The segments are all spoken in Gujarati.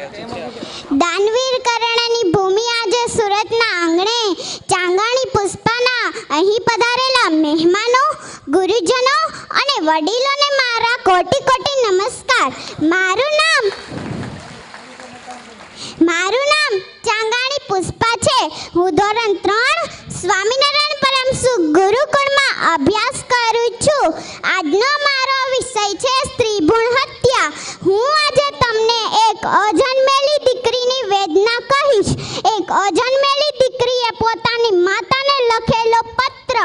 દાનવીર કર્ણની ભૂમિ આજે સુરતના આંગણે ચાંગાણી પુષ્પાના અહીં પધારેલા મહેમાનો, ગુરુજનો અને વડીલોને મારા કોટી કોટી નમસ્કાર. મારું નામ ચાંગાણી પુષ્પા છે. હું ધોરણ 3 સ્વામિનારાયણ પરમસુખ ગુરુકુળમાં અભ્યાસ કરું છું. આજનો મારો વિષય છે સ્ત્રી ભ્રૂણ હત્યા. હું આજે તમને એક અજન્મેલી દીકરીની વેદના કહીશ. એક અજન્મેલી દીકરીએ પોતાની માતાને લખેલો પત્ર.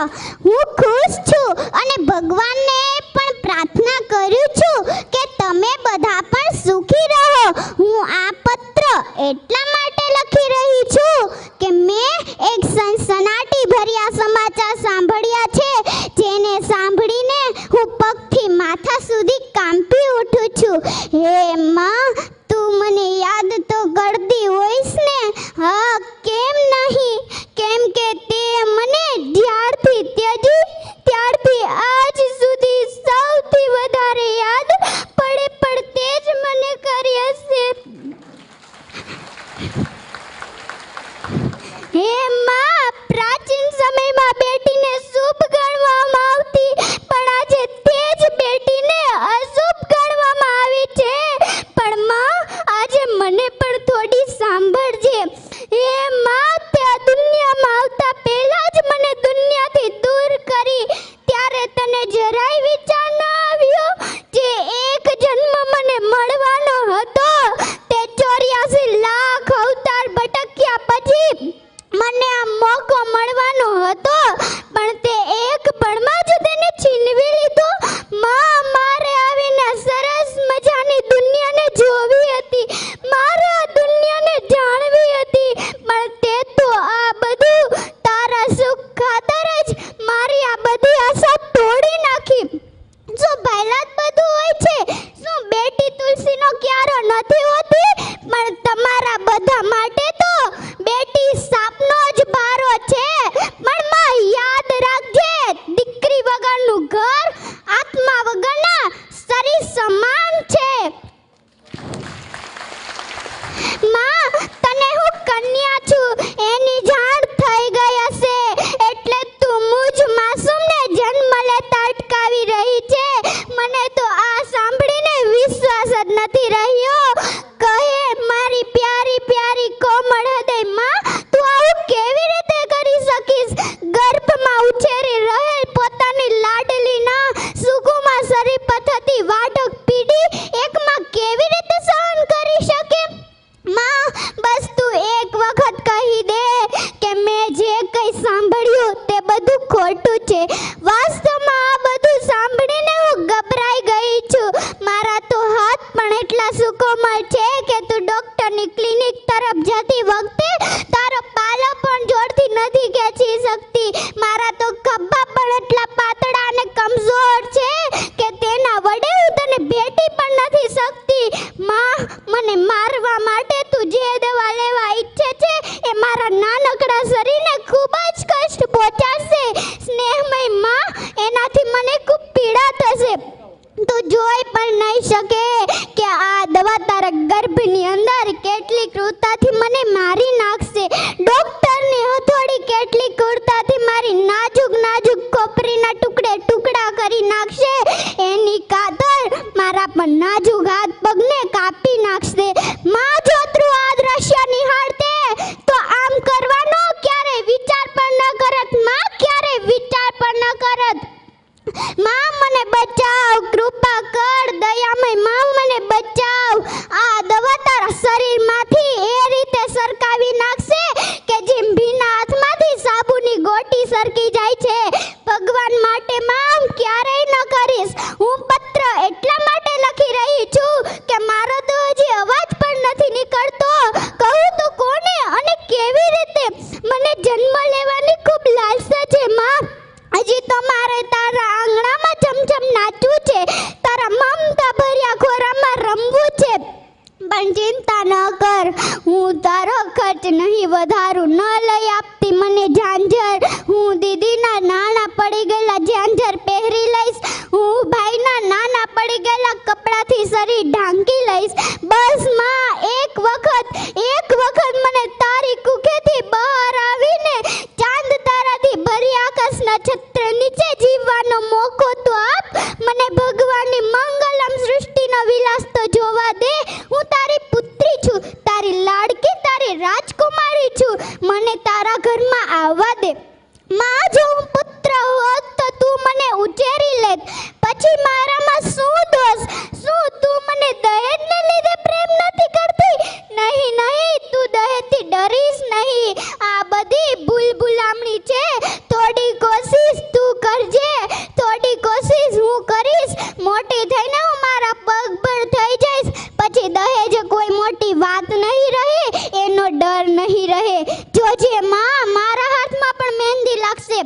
હું ખુશ છું અને ભગવાનને પણ પ્રાર્થના કરું છું કે તમે બધા પણ સુખી રહો. હું આ પત્ર એટલા માટે લખી રહી છું કે મેં એક સનસનાટી ભર્યા સમાચાર સાંભળ્યા છે, જેને સાંભળીને હું પગથી માથા સુધી કાંપી ઉઠું છું. હે માં, તું મને યાદ તો કરતી હોઈશ ને? હા, કેમ નહીં? કેમ કે તે મને જ્યારથી ત્યજી ત્યારથી આજ સુધી સૌથી વધારે યાદ પડે તે જ મને કરી હશે. હે માં, પ્રાચીન સમયમાં બેટીને શુભ ગણવામાં આવતી, પણ આજે તે જ બેટીને અશુભ ગણવામાં આવી છે. પણ માં, આજે મને પણ થોડી સાંભળજે. હે માં, તે આ દુનિયામાં આવતા પહેલા જ મને દુનિયાથી દૂર કરી, ત્યારે તને જરાય વિચાર ન આવ્યો જે એક જન્મ મને મળવાનો હતો, તે 84 લાખ અવતાર ભટક્યા પછી મને આ મોકો મળવાનો હતો, પણ તે એક પળમાં જ તેને છીનવી લીધો. માં, મારે આવીને સરસ મજાની દુનિયાને જોવી હતી, મારે આ દુનિયાને જાણવી હતી, પણ તે તો આ બધું તારા સુખ ખાતર જ મારી આ બધી આશા તોડી નાખી. શું પહેલા જ બધું હોય છે? શું બેટી તુલસીનો ક્યારો નથી હોતી? પણ તમારા બધા માટે તો બેટી સાપનો જ ભારો છે. પણ માં, યાદ રાખજે, દીકરી વગરનું ઘર આત્મા વગરના શરીર સમાન છે. માં, તને હું કન્યા છું એની જાણ થઈ ગઈ હશે, એટલે તું મુજ માસૂમને જન્મ લેતા અટકાવી રહી છે. મને તો આ સાંભળીને વિશ્વાસ જ નથી રહ્યો. કહે મારી પ્યારી પ્યારી કોમળ હૃદય માં, તું આવું કેવી રીતે કરી શકીશ? ગર્ભમાં ઉછેરી રહેલ પોતાની લાડલીના સુગુમાં શરીર પર થતી વાઢક પીડી એકમાં કેવી રીતે સહન કરી શકે? માં, બસ તું એક વખત કહી દે કે મેં જે કંઈ સાંભળ્યું તે બધું ખોટું છે. વાસ્તવમાં આ બધું સાંભળીને હું ગભરાઈ ગઈ છું. મારા તો હાથ પણ એટલા સુકોમળ છે કે તું ડોક્ટરની ક્લિનિક તરફ જતી વખતે તારો પાલો પણ જોરથી નથી ખેંચી શકતી. મારા તો ખભા પણ એટલા પાતળા અને કમજોર છે કે તેના વડે હું તને ભેટી પણ નથી શકતી. માં, મને મારવા માટે તું જે દવા લેવા ઈચ્છે છે એ મારા નાનકડા શરીરને ખૂબ જ કષ્ટ પહોંચાડશે. સ્નેહમય માં, એનાથી મને ખૂબ પીડા થશે. તું જોઈ પણ નહીં શકે કે આ દવા તારા ગર્ભની અંદર કેટલી ક્રૂરતાથી મને મારી નાખશે. ડોક્ટરની હથોડી કેટલી ક્રૂરતાથી મારી નાજુક નાજુક ખોપરીના ટુકડા કરી નાખશે. એની કાતર મારા પણ નાજુક હાથ પગને કાપી નાખશે. માં, જો તું આ દ્રશ્ય નિહાળતે તો આમ કરવાનો ક્યારે વિચાર પણ ન કરત. માં, ક્યારે વિચાર પણ ન કરત. માં, મને બચાવ, કૃપા કર, દયામય માં, મને બચાવ. આ દવા તારા શરીરમાંથી એ રીતે સરકાવી નાખશે કે જેમ ભીના હાથમાંથી સાબુની ગોટી સરકી જાય છે. ભગવાન માટે માં, ક્યારેય ન કરીશ. હું પત્ર એટલા માટે લખી રહી છું કે મારો તો હજી અવાજ પણ નથી નીકળતો. કહું તો કોને અને કેવી રીતે? મને જન્મ લેવાની ખૂબ લાલસા છે માં. હજી તો મારે તારા આંગણામાં ચમચમ નાચવું છે, તારા મમતા ભર્યા ખોરામાં રમવું છે. પણ ચિંતા ન કર, હું તારો ખર્ચ નહીં વધારું. ન લઈ આપતી મને ઝાંઝર, હું દીદીના નાના પડી ગયેલા ઝાંઝર પહેરી લઈશ. હું ભાઈના નાના પડી ગયેલા કપડાં કપડાથી શરીર ઢાંકી લઈશ. બસ માં એક વખત મને તારી કુખેથી બહાર આવીને ચાંદ તારાથી ભરી આકાશ નક્ષત્ર નીચે જીવવાનો મોકો તો આપ. મને ભગવાનની મંગલમ સૃષ્ટિનો વિલાસ તો જોવા દે. હું તારી પુત્રી છું, તારી લાડકી, તારી રાજકુમારી છું. મને તારા ઘરમાં આવવા દે. માં, જો હું પુત્ર હોત તો તું મને ઉછેરી લેત. પછી મારામાં શું દોષ? શું તું મને દહેજને લીધે પ્રેમ નથી કરતી? નહીં, તું દહેજથી ડરીશ નહીં. આ બધી ભૂલામણી છે. થોડી કોશિશ તું કરજે, થોડી કોશિશ હું કરીશ. મોટી થઈને હું મારા પગભર થઈ જઈશ. પછી દહેજ કોઈ મોટી વાત નહીં રહે, એનો ડર નહીં રહે. જોજે માં, મારા હાથમાં પણ મહેંદી લાગશે,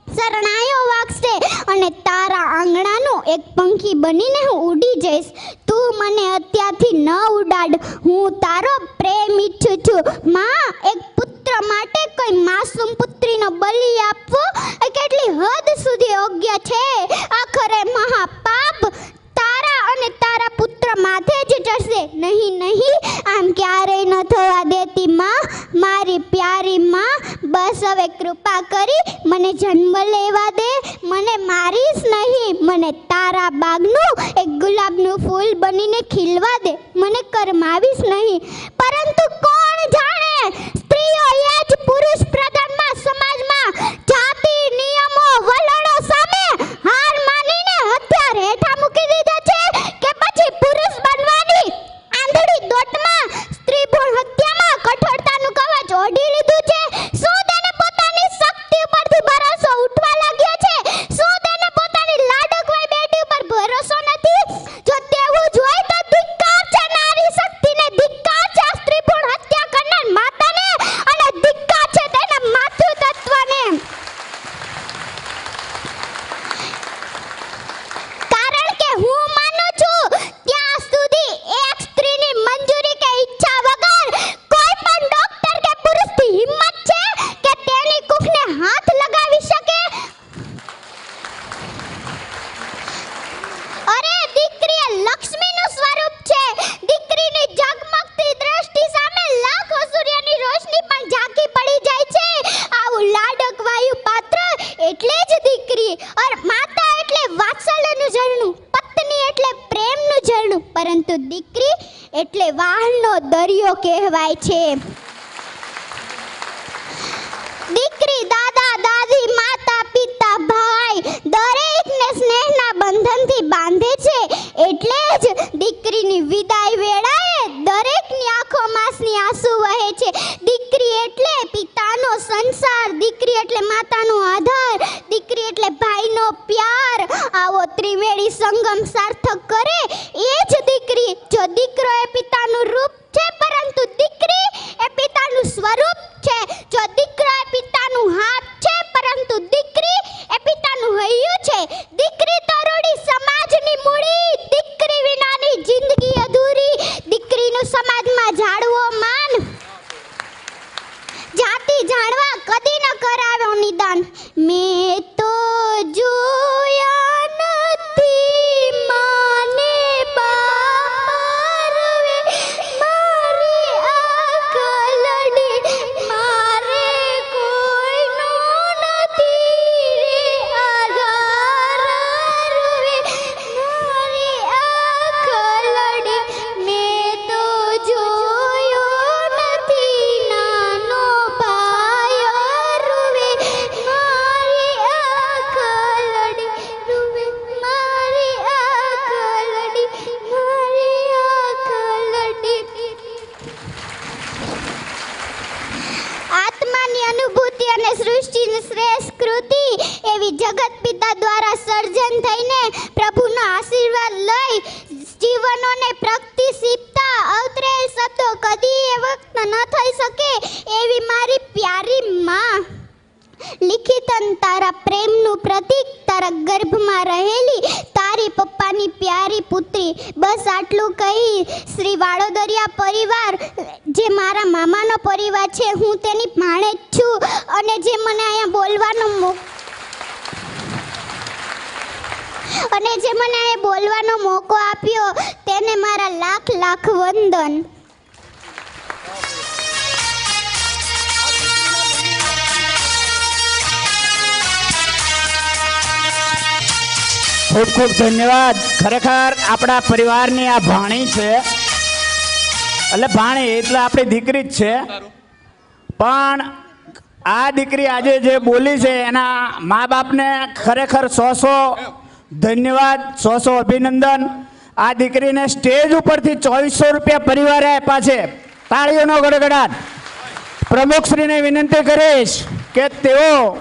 શરણાઈઓ વાગશે અને તારા આંગણાનું એક પંખી બનીને હું ઉડી જઈશ. તું મને અત્યારથી ન ઉડાડ. હું તારો પ્રેમ ઈચ્છું છું. માં, એક પુત્ર માટે કોઈ માસૂમ પુત્રીનો બલિ આપવો એ કેટલી હદ સુધી યોગ્ય છે? આખરે મહાપાપ તારા અને તારા પુત્ર માથે જ ચડશે. નહીં, આમ ક્યારેય ન થવા દેતી માં, મારી પ્યારી માં. બસ હવે કૃપા કરી મને જન્મ લેવા દે. મને મારીશ નહીં, મને તારા બાગનું એક ગુલાબનું ફૂલ બનીને ખીલવા દે. મને કરમાવીશ નહીં. પરંતુ કોણ જાણે, સ્ત્રીઓ એ જ પુરુષ પ્રધાનમાં સમાજમાં જાતિ નિયમો વલણો સામે હાર માનીને હથિયાર હેઠા મૂકી દીધા છે કે પછી પુરુષ બનવાની આંધળી દોટમાં સ્ત્રી ભ્રૂણ હત્યામાં કઠોરતાનું કવચ ઓઢી લીધું છે. શું તેને પોતાની શક્તિ ઉપરથી ભરોસો ઉઠવા લાગ્યો છે? શું તેને પોતાની લાડકવાઈ બેટી ઉપર ભરોસો નથી? જો તેવું જ હોય તો ધિક્કાર છે નારી શક્તિને, ધિક્કાર છે સ્ત્રી ભ્રૂણ હત્યા કરનાર માતાને, અને ધિક્કાર છે તેના માતૃ તત્વને. કારણ કે હું માનું છું ત્યાં સુધી એક સ્ત્રીની મંજૂરી કે ઈચ્છા વગર કોઈ પણ ડોક્ટર કે પુરુષની હિંમત છે કે તેની કુખને હાથ લગાવી શકે? અરે, દીકરી એ લક્ષ્મીનું સ્વરૂપ છે. દીકરીની ઝગમગતી દ્રષ્ટિ સામે લાખો સૂર્યની રોશની પણ ઝાંકી પડી જાય છે. આવું લાડક વાયુ પાત્ર એટલે જ દીકરી. ઓર માતા એટલે વાત્સલ્યનું ઝરણું, પત્ની એટલે પ્રેમનું ઝરણું, પરંતુ દીકરી એટલે વાહનો દરિયો કહેવાય છે. દીકરી દાદા દાદી માતા પિતા ભાઈ દરેકને સ્નેહના બંધનથી બાંધે છે. એટલે જ દીકરીની વિદાય વેળાએ દરેકની આંખોમાંસની આંસુ વહે છે. દીકરી એટલે પિતાનો સંસાર, દીકરી એટલે માતાનો આધાર, દીકરી એટલે ભાઈનો પ્યાર. આવો ત્રિવેણી સંગમ સાર્થક કરે એ જ દીકરી. જો દીકરો એ પિતાનું રૂપ છે, પરંતુ દીકરી એ પિતાનું સ્વરૂપ છે. જો દીકરો એ પિતાનું હાથ છે, પરંતુ દીકરી એ પિતાનું હૈયું છે. દીકરી તો રૂડી સમાજની મૂડી, દીકરી વિનાની જિંદગી અધૂરી. દીકરીનું સમાજમાં જાળવો માન, જાતિ જાણવા કદી ન કરાવ્યો નિદાન. મેં તો જોયા નથી માને બારવે, મારી આંખ લડી, મારે કોઈનો નથી રે આધાર રૂવે. મારી આંખ લડી, મેં તો જોયો નથી નાનો ભાઈ રૂવે. મારી આંખ લડી રૂવે, મારી આંખ લડી, મારી આંખ લડી. આત્માની અનુભૂતિ અને સૃષ્ટિની શ્રેષ્ઠ કૃતિ એવી જગત પિતા દ્વારા સર્જન થઈને પ્રભુનો આશીર્વાદ લઈ જીવનોને પ્રગતિશીલતા અવતરેલ શબ્દો કદી એ વખત ન થઈ શકે એવી મારી પ્યારી માં. લિખિતન તારા પ્રેમનું પ્રતીક, તારા ગર્ભમાં રહેલી તારી પપ્પાની પ્યારી પુત્રી. બસ આટલું કહી શ્રી વાડોદરિયા પરિવાર જે મારા મામાનો પરિવાર છે, હું તેની ભાણેજ છું અને જે મને અહીંયા બોલવાનો અને જે મને અહીં બોલવાનો મોકો આપ્યો તેને મારા લાખ લાખ વંદન. ખૂબ ખૂબ ધન્યવાદ. ખરેખર આપણા પરિવારની આ ભાણી છે, એટલે ભાણી એટલે આપણી દીકરી જ છે, પણ આ દીકરી આજે જે બોલી છે એના મા બાપને ખરેખર 100 ધન્યવાદ, 100 અભિનંદન. આ દીકરીને સ્ટેજ ઉપરથી 2400 રૂપિયા પરિવારે આપ્યા છે. તાળીઓનો ગડગડાટ. પ્રમુખશ્રીને વિનંતી કરીશ કે તેઓ